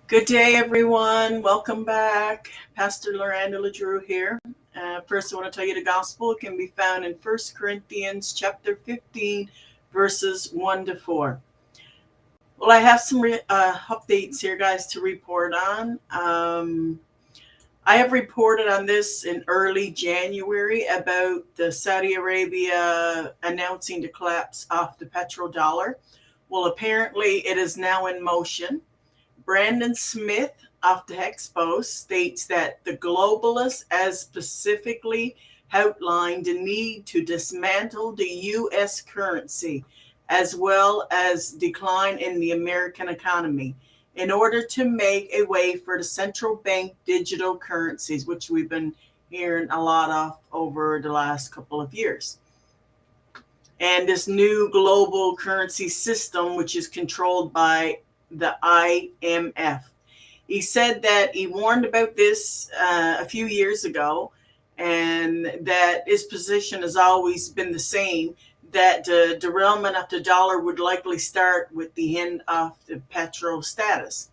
Good day, everyone. Welcome back. Pastor Loranda LeDrew here. First, I want to tell you the gospel can be found in 1 Corinthians chapter 15, verses 1 to 4. Well, I have some updates here, guys, to report on. I have reported on this in early January about the Saudi Arabia announcing the collapse of the petrodollar. Well, apparently it is now in motion. Brandon Smith of the Expo states that the globalists has specifically outlined the need to dismantle the U.S. currency as well as decline in the American economy in order to make a way for the central bank digital currencies, which we've been hearing a lot of over the last couple of years. And this new global currency system, which is controlled by the IMF. He said that he warned about this a few years ago, and that his position has always been the same, that the derailment of the dollar would likely start with the end of the Petro status.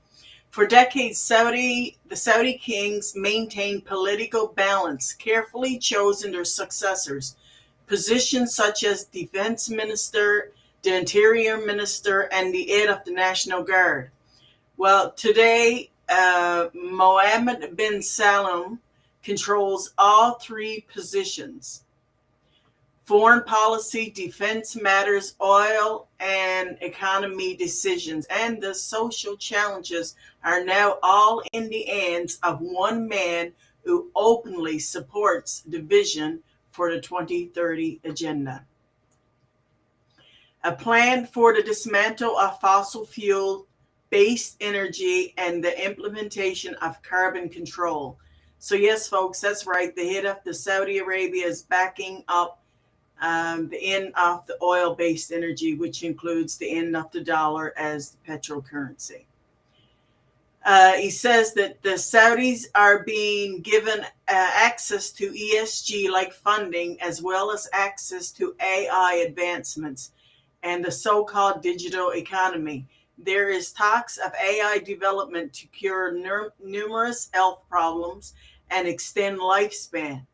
For decades, the Saudi kings maintained political balance, carefully chosen their successors. Positions such as defense minister, the interior minister, and the head of the National Guard. Well, today, Mohammed bin Salman controls all three positions: foreign policy, defense matters, oil, and economy decisions. And the social challenges are now all in the hands of one man who openly supports the vision for the 2030 agenda. A plan for the dismantle of fossil fuel based energy and the implementation of carbon control. So yes, folks, that's right. The head of the Saudi Arabia is backing up the end of the oil-based energy, which includes the end of the dollar as the petrol currency. He says that the Saudis are being given access to ESG-like funding as well as access to AI advancements and the so-called digital economy. There is talks of AI development to cure numerous health problems and extend lifespan.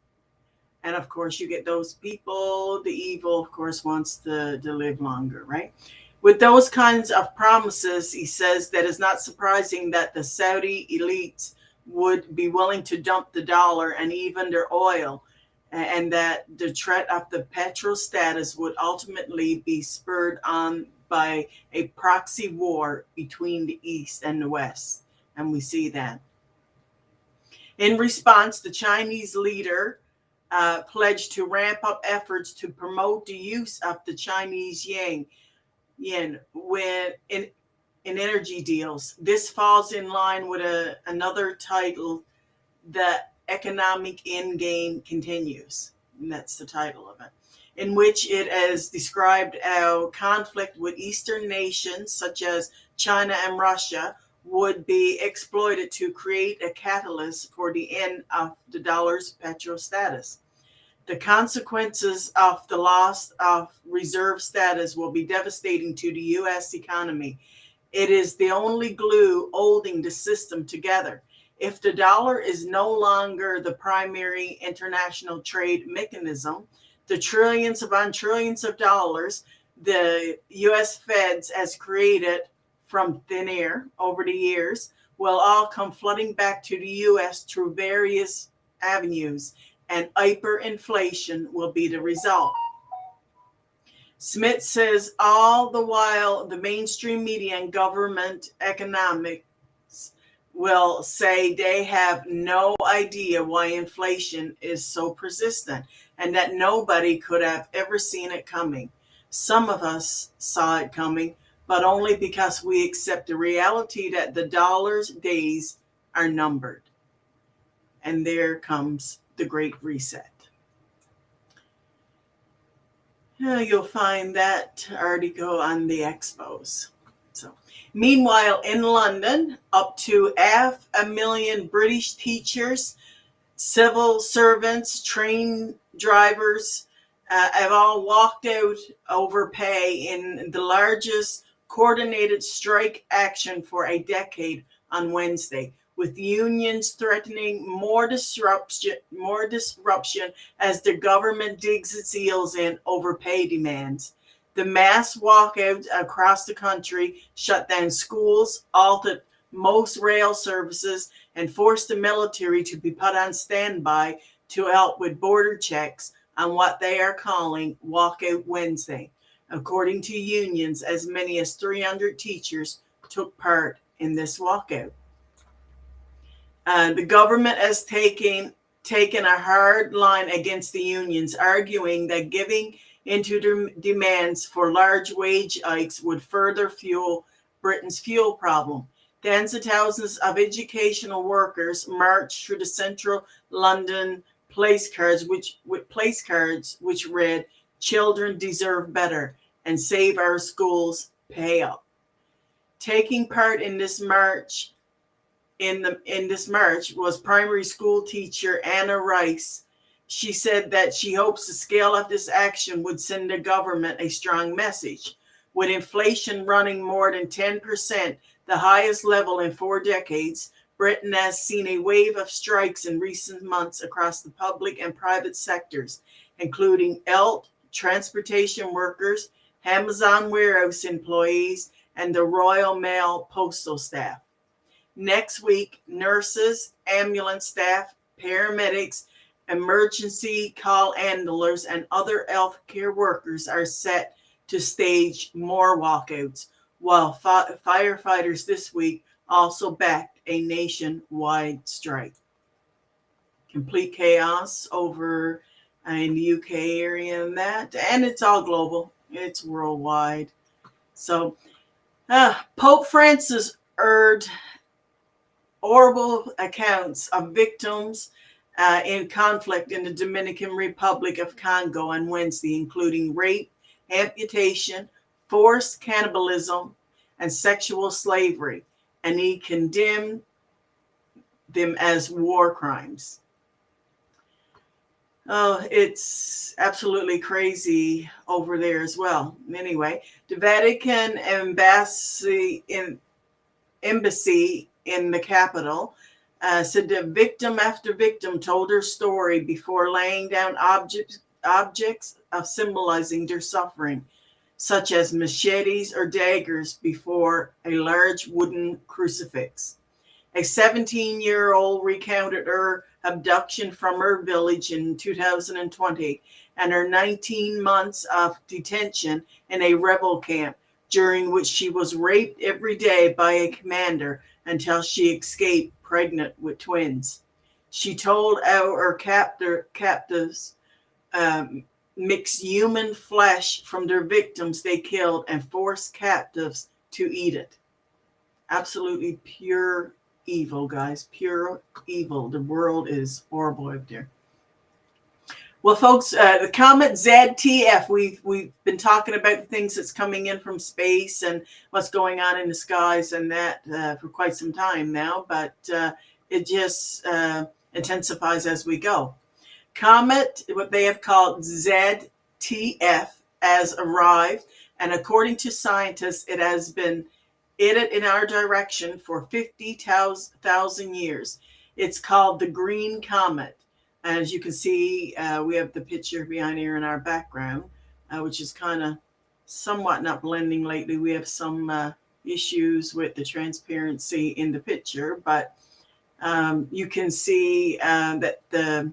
And of course, you get those people, the evil, of course, wants to live longer, right? With those kinds of promises, he says that it's not surprising that the Saudi elites would be willing to dump the dollar and even their oil, and that the threat of the petro status would ultimately be spurred on by a proxy war between the East and the West. And we see that. In response, the Chinese leader pledged to ramp up efforts to promote the use of the Chinese yen when in energy deals. This falls in line with another title, The Economic Endgame Continues. And that's the title of it, in which it is described how conflict with Eastern nations such as China and Russia would be exploited to create a catalyst for the end of the dollar's petro status. The consequences of the loss of reserve status will be devastating to the U.S. economy. It is the only glue holding the system together. If the dollar is no longer the primary international trade mechanism, the trillions upon trillions of dollars the U.S. Feds has created from thin air over the years will all come flooding back to the U.S. through various avenues, and hyperinflation will be the result. Smith says all the while the mainstream media and government economics will say they have no idea why inflation is so persistent and that nobody could have ever seen it coming. Some of us saw it coming, but only because we accept the reality that the dollar's days are numbered. And there comes the Great Reset. You'll find that article on the expos. So, meanwhile, in London, up to 500,000 British teachers, civil servants, train drivers have all walked out over pay in the largest coordinated strike action for a decade, on Wednesday, with unions threatening more disruption as the government digs its heels in over pay demands. The mass walkouts across the country shut down schools, halted most rail services, and forced the military to be put on standby to help with border checks on what they are calling Walkout Wednesday. According to unions, as many as 300 teachers took part in this walkout. The government has taken a hard line against the unions, arguing that giving into their demands for large wage hikes would further fuel Britain's fuel problem. Tens of thousands of educational workers marched through the central London place cards, which read, "Children deserve better," and "Save our schools, pay up." Taking part in this march was primary school teacher Anna Rice. She said that she hopes the scale of this action would send the government a strong message. With inflation running more than 10%, the highest level in 4 decades, Britain has seen a wave of strikes in recent months across the public and private sectors, including transportation workers, Amazon warehouse employees, and the Royal Mail postal staff. Next week, nurses, ambulance staff, paramedics, emergency call handlers, and other healthcare workers are set to stage more walkouts, while firefighters this week also backed a nationwide strike. Complete chaos over in the UK area and it's all global. It's worldwide. So Pope Francis urged horrible accounts of victims in conflict in the Dominican Republic of Congo on Wednesday, including rape, amputation, forced cannibalism, and sexual slavery, and he condemned them as war crimes. Oh, it's absolutely crazy over there as well. Anyway, the Vatican embassy in the capital said that victim after victim told her story before laying down objects of symbolizing their suffering, such as machetes or daggers before a large wooden crucifix. A 17-year-old recounted her abduction from her village in 2020 and her 19 months of detention in a rebel camp, during which she was raped every day by a commander until she escaped pregnant with twins. She told how her captives mixed human flesh from their victims they killed and forced captives to eat it. Absolutely pure evil, guys. Pure evil. The world is horrible out there. Well, folks, the Comet ZTF, we've been talking about the things that's coming in from space and what's going on in the skies and that for quite some time now, but it just intensifies as we go. Comet, what they have called ZTF, has arrived, and according to scientists, it has been headed in our direction for 50,000 years. It's called the Green Comet. As you can see, we have the picture behind here in our background, which is kind of somewhat not blending lately. We have some issues with the transparency in the picture, but you can see that the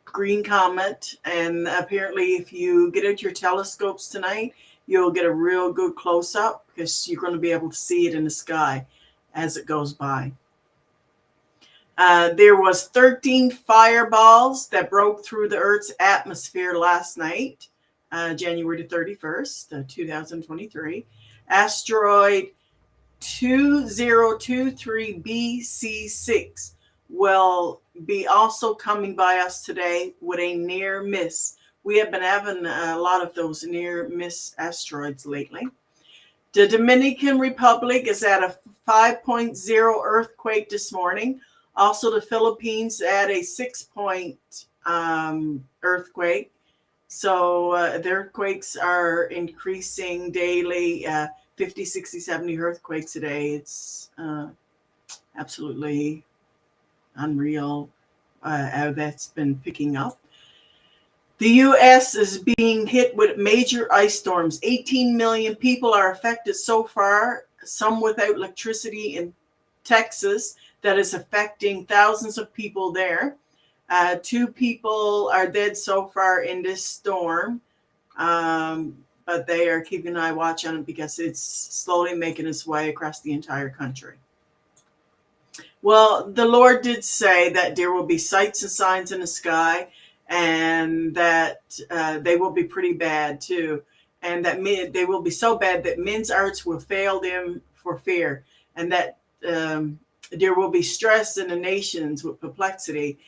Green Comet, and apparently if you get out your telescopes tonight, you'll get a real good close-up because you're going to be able to see it in the sky as it goes by. There was 13 fireballs that broke through the Earth's atmosphere last night, January the 31st, 2023. Asteroid 2023 BC6 will be also coming by us today with a near miss. We have been having a lot of those near miss asteroids lately. The Dominican Republic is at a 5.0 earthquake this morning. Also, the Philippines had a 6-point earthquake. So the earthquakes are increasing daily, 50, 60, 70 earthquakes a day. It's Absolutely unreal how that's been picking up. The U.S. is being hit with major ice storms. 18 million people are affected so far, some without electricity in Texas. That is affecting thousands of people there. 2 people are dead so far in this storm, but they are keeping an eye watch on it because it's slowly making its way across the entire country. Well, the Lord did say that there will be sights and signs in the sky, and that they will be pretty bad too, and that they will be so bad that men's hearts will fail them for fear, and that there will be stress in the nations with perplexity,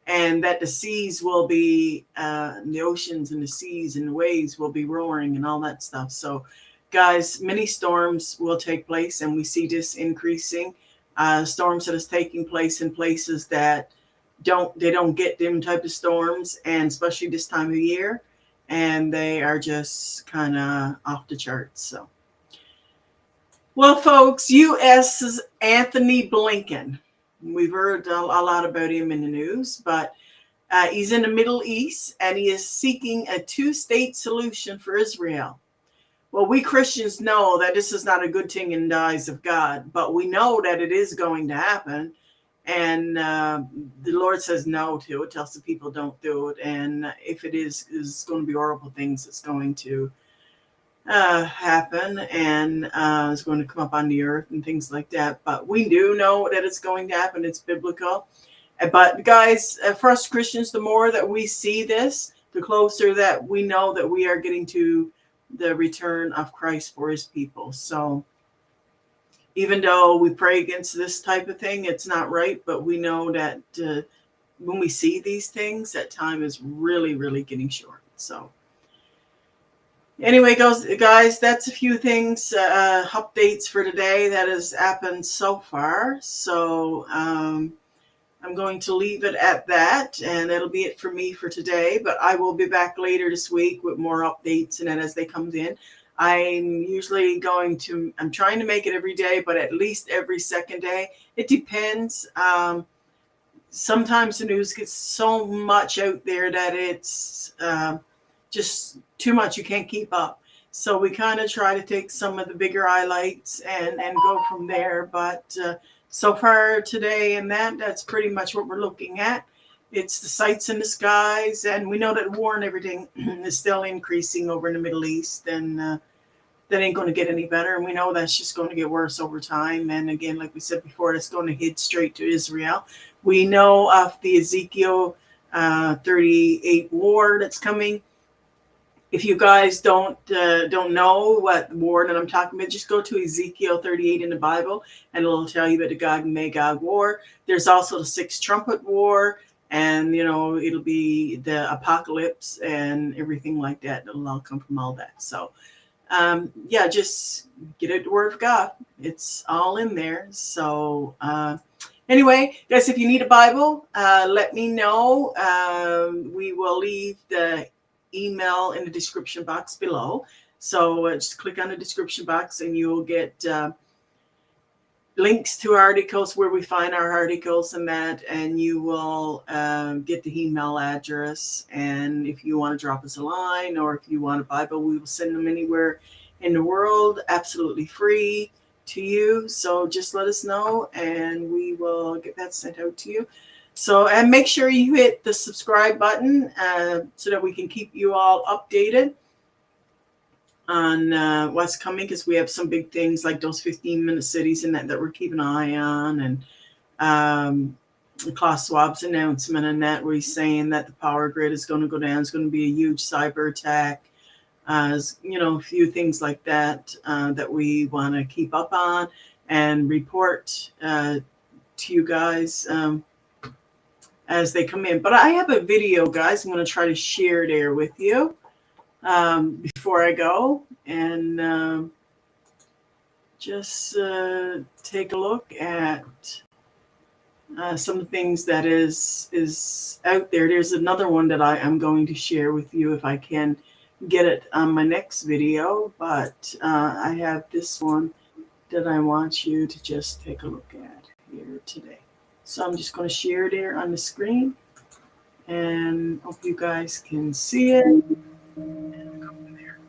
and that the seas will be, the oceans and the seas and the waves will be roaring and all that stuff. So, guys, many storms will take place, and we see this increasing. Storms that is taking place in places that don't get them type of storms, and especially this time of year, and they are just kind of off the charts. So, well, folks, U.S.'s Anthony Blinken. We've heard a lot about him in the news, but he's in the Middle East, and he is seeking a two-state solution for Israel. Well, we Christians know that this is not a good thing in the eyes of God, but we know that it is going to happen. And the Lord says no to it, tells the people don't do it. And if it is going to be horrible things that's going to happen, and it's going to come up on the earth and things like that. But we do know that it's going to happen. It's biblical. But guys, for us Christians, the more that we see this, the closer that we know that we are getting to the return of Christ for his people. So even though we pray against this type of thing, it's not right, but we know that when we see these things, that time is really, really getting short. So anyway, guys, that's a few things, updates for today that has happened so far. So I'm going to leave it at that, and that'll be it for me for today. But I will be back later this week with more updates, and then as they come in, I'm usually I'm trying to make it every day, but at least every second day. It depends. Sometimes the news gets so much out there that it's just too much. You can't keep up. So we kind of try to take some of the bigger highlights and go from there. But so far today, and that's pretty much what we're looking at. It's the sights in the skies, and we know that war and everything is still increasing over in the Middle East, and that ain't going to get any better. And we know that's just going to get worse over time. And again, like we said before, it's going to hit straight to Israel. We know of the Ezekiel 38 war that's coming. If you guys don't know what war that I'm talking about, just go to Ezekiel 38 in the Bible, and it'll tell you about the Gog and Magog war. There's also the Sixth Trumpet War, and it'll be the apocalypse and everything like that. It'll all come from all that. So, just get out the Word of God. It's all in there. So, anyway, guys, if you need a Bible, let me know. We will leave the email in the description box below. So just click on the description box, and you'll get links to articles where we find our articles and that, and you will get the email address. And if you want to drop us a line, or if you want a Bible, we will send them anywhere in the world, absolutely free to you. So just let us know, and we will get that sent out to you. So, and make sure you hit the subscribe button so that we can keep you all updated on what's coming, because we have some big things like those 15-minute cities and that we're keeping an eye on, and Klaus Schwab's announcement and that, where he's saying that the power grid is going to go down. It's going to be a huge cyber attack. A few things like that that we want to keep up on and report to you guys as they come in. But I have a video, guys, I'm going to try to share there with you before I go, and just take a look at some of the things that is out there. There's another one that I am going to share with you if I can get it on my next video, but I have this one that I want you to just take a look at here today. So I'm just going to share it here on the screen and hope you guys can see it. And go from there.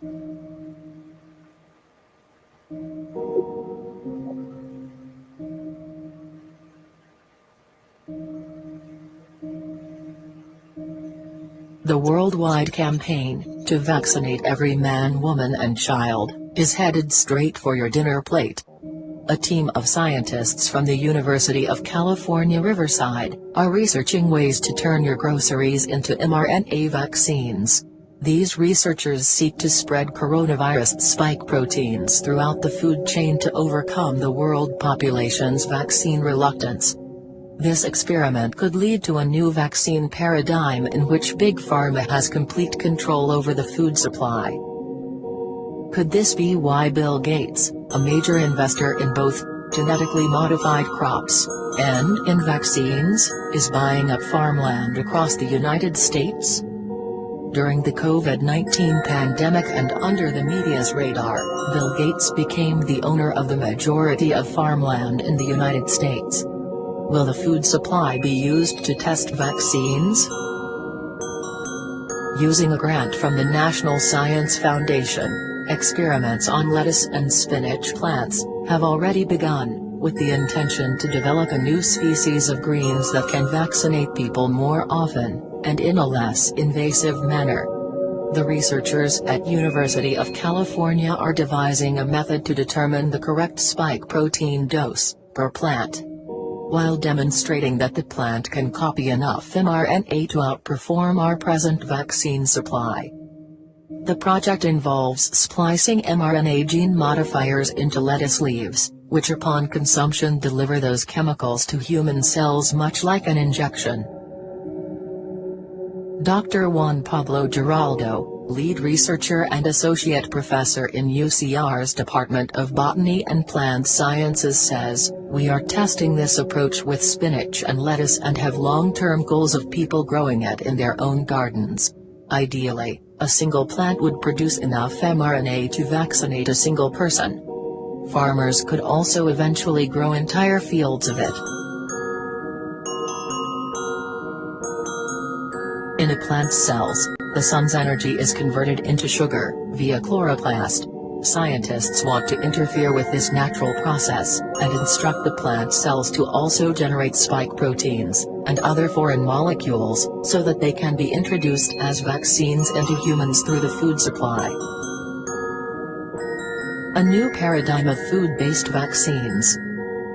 The worldwide campaign to vaccinate every man, woman and child is headed straight for your dinner plate. A team of scientists from the University of California, Riverside, are researching ways to turn your groceries into mRNA vaccines. These researchers seek to spread coronavirus spike proteins throughout the food chain to overcome the world population's vaccine reluctance. This experiment could lead to a new vaccine paradigm in which Big Pharma has complete control over the food supply. Could this be why Bill Gates, a major investor in both genetically modified crops and in vaccines, is buying up farmland across the United States? During the COVID-19 pandemic and under the media's radar, Bill Gates became the owner of the majority of farmland in the United States. Will the food supply be used to test vaccines? Using a grant from the National Science Foundation, experiments on lettuce and spinach plants have already begun, with the intention to develop a new species of greens that can vaccinate people more often, and in a less invasive manner. The researchers at University of California are devising a method to determine the correct spike protein dose per plant, while demonstrating that the plant can copy enough mRNA to outperform our present vaccine supply. The project involves splicing mRNA gene modifiers into lettuce leaves, which upon consumption deliver those chemicals to human cells much like an injection. Dr. Juan Pablo Giraldo, lead researcher and associate professor in UCR's Department of Botany and Plant Sciences says, "We are testing this approach with spinach and lettuce and have long-term goals of people growing it in their own gardens. Ideally, a single plant would produce enough mRNA to vaccinate a single person. Farmers could also eventually grow entire fields of it." In a plant's cells, the sun's energy is converted into sugar via chloroplast. Scientists want to interfere with this natural process and instruct the plant cells to also generate spike proteins and other foreign molecules so that they can be introduced as vaccines into humans through the food supply. A new paradigm of food-based vaccines.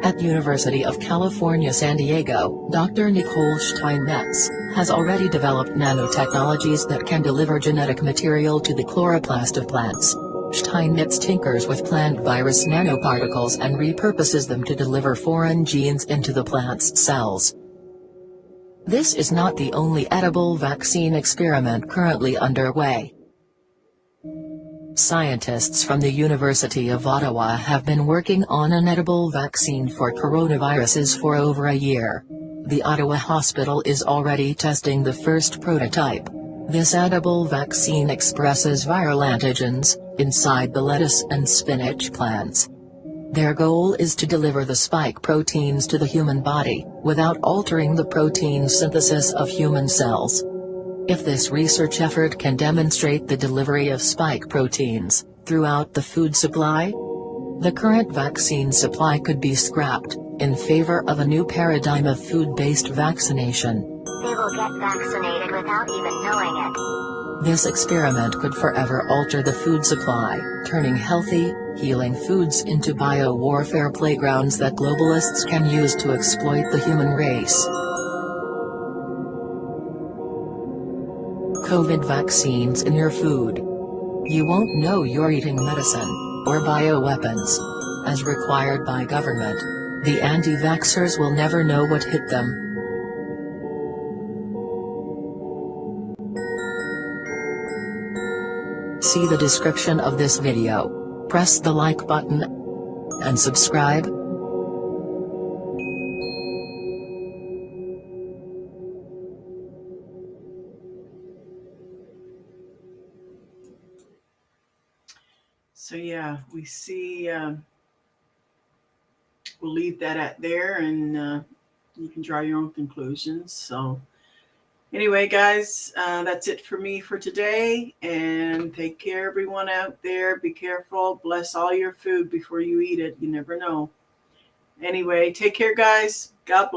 At University of California, San Diego, Dr. Nicole Steinmetz has already developed nanotechnologies that can deliver genetic material to the chloroplast of plants. Steinmetz tinkers with plant virus nanoparticles and repurposes them to deliver foreign genes into the plant's cells. This is not the only edible vaccine experiment currently underway. Scientists from the University of Ottawa have been working on an edible vaccine for coronaviruses for over a year. The Ottawa Hospital is already testing the first prototype. This edible vaccine expresses viral antigens inside the lettuce and spinach plants. Their goal is to deliver the spike proteins to the human body, without altering the protein synthesis of human cells. If this research effort can demonstrate the delivery of spike proteins throughout the food supply, the current vaccine supply could be scrapped in favor of a new paradigm of food-based vaccination. They will get vaccinated without even knowing it. This experiment could forever alter the food supply, turning healthy, healing foods into bio-warfare playgrounds that globalists can use to exploit the human race. COVID vaccines in your food. You won't know you're eating medicine, or bioweapons. As required by government, the anti-vaxxers will never know what hit them. See the description of this video, press the like button, and subscribe. So yeah, we see we'll leave that at there, and you can draw your own conclusions. So anyway, guys, that's it for me for today. And take care, everyone out there. Be careful. Bless all your food before you eat it. You never know. Anyway, take care, guys. God bless.